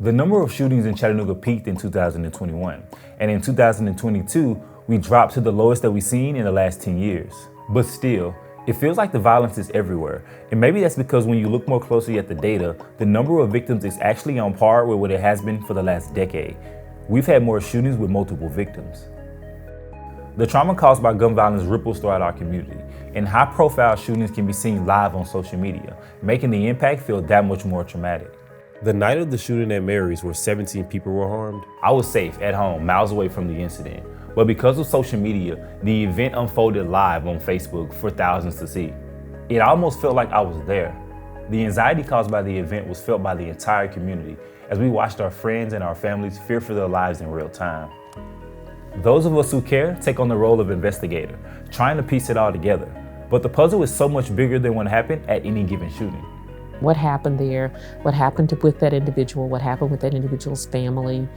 The number of shootings in Chattanooga peaked in 2021, and in 2022, we dropped to the lowest that we've seen in the last 10 years. But still, it feels like the violence is everywhere, and maybe that's because when you look more closely at the data, the number of victims is actually on par with what it has been for the last decade. We've had more shootings with multiple victims. The trauma caused by gun violence ripples throughout our community, and high-profile shootings can be seen live on social media, making the impact feel that much more traumatic. The night of the shooting at Mary's, where 17 people were harmed, I was safe at home, miles away from the incident. But because of social media, the event unfolded live on Facebook for thousands to see. It almost felt like I was there. The anxiety caused by the event was felt by the entire community as we watched our friends and our families fear for their lives in real time. Those of us who care take on the role of investigator, trying to piece it all together. But the puzzle is so much bigger than what happened at any given shooting. What happened there, what happened with that individual, what happened with that individual's family,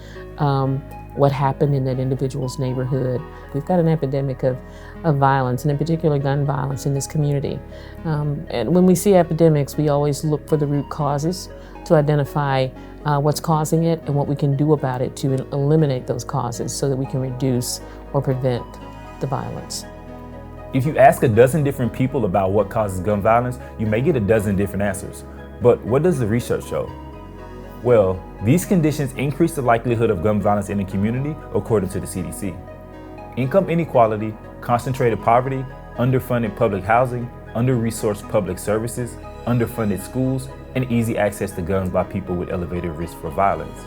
what happened in that individual's neighborhood. We've got an epidemic of violence, and in particular gun violence in this community. And when we see epidemics, we always look for the root causes to identify what's causing it and what we can do about it to eliminate those causes so that we can reduce or prevent the violence. If you ask a dozen different people about what causes gun violence, you may get a dozen different answers. But what does the research show? Well, these conditions increase the likelihood of gun violence in the community, according to the CDC. Income inequality, concentrated poverty, underfunded public housing, under-resourced public services, underfunded schools, and easy access to guns by people with elevated risk for violence.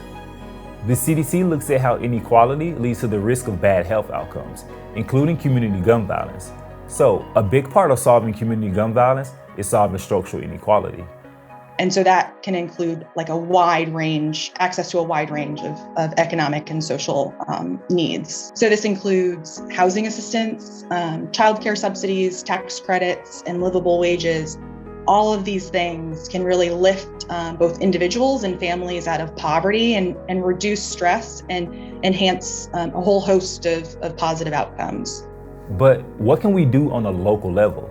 The CDC looks at how inequality leads to the risk of bad health outcomes, including community gun violence. So, a big part of solving community gun violence is solving structural inequality. And so that can include like access to a wide range of economic and social needs. So this includes housing assistance, childcare subsidies, tax credits, and livable wages. All of these things can really lift both individuals and families out of poverty and reduce stress and enhance a whole host of positive outcomes. But what can we do on a local level?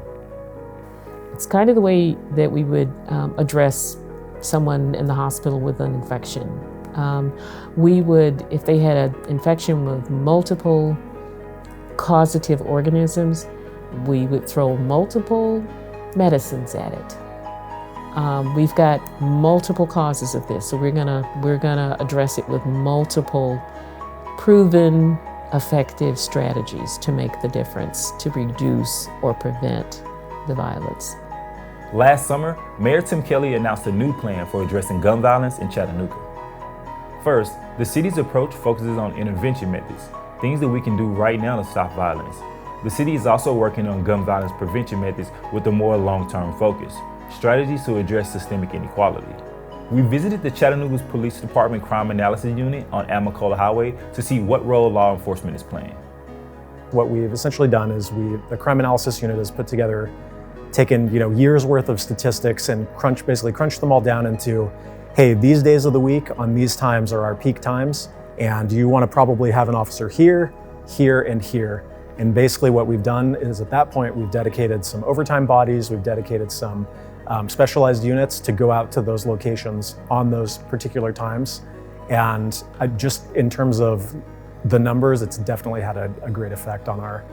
It's kind of the way that we would address someone in the hospital with an infection. We would, if they had an infection with multiple causative organisms, we would throw multiple medicines at it. We've got multiple causes of this, so we're gonna address it with multiple proven effective strategies to make the difference, to reduce or prevent the violence. Last summer, Mayor Tim Kelly announced a new plan for addressing gun violence in Chattanooga. First, the city's approach focuses on intervention methods, things that we can do right now to stop violence. The city is also working on gun violence prevention methods with a more long-term focus, strategies to address systemic inequality. We visited the Chattanooga's Police Department Crime Analysis Unit on Amacola Highway to see what role law enforcement is playing. What we've essentially done is the Crime Analysis Unit has put together, taken years worth of statistics and basically crunched them all down into, hey, these days of the week on these times are our peak times, and you want to probably have an officer here, here, and here. And basically what we've done is at that point, we've dedicated some overtime bodies, we've dedicated some specialized units to go out to those locations on those particular times. And just in terms of the numbers, it's definitely had a great effect on our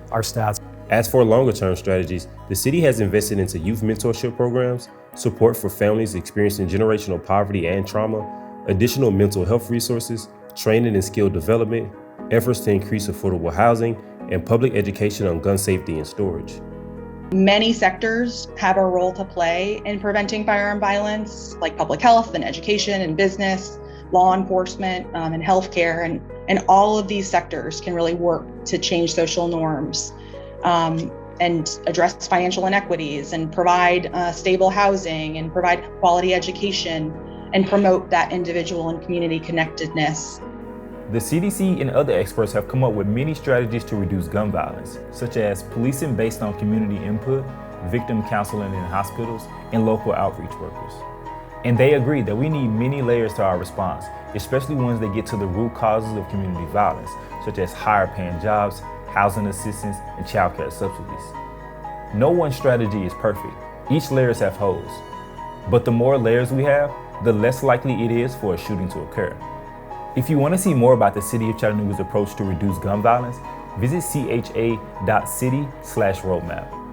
stats. As for longer-term strategies, the city has invested into youth mentorship programs, support for families experiencing generational poverty and trauma, additional mental health resources, training and skill development, efforts to increase affordable housing, and public education on gun safety and storage. Many sectors have a role to play in preventing firearm violence, like public health and education and business, law enforcement, and healthcare. And all of these sectors can really work to change social norms and address financial inequities and provide stable housing and provide quality education and promote that individual and community connectedness. The CDC and other experts have come up with many strategies to reduce gun violence, such as policing based on community input, victim counseling in hospitals, and local outreach workers. And they agree that we need many layers to our response, especially ones that get to the root causes of community violence, such as higher paying jobs, housing assistance, and childcare subsidies. No one strategy is perfect. Each layers have holes. But the more layers we have, the less likely it is for a shooting to occur. If you want to see more about the City of Chattanooga's approach to reduce gun violence, visit cha.city/roadmap.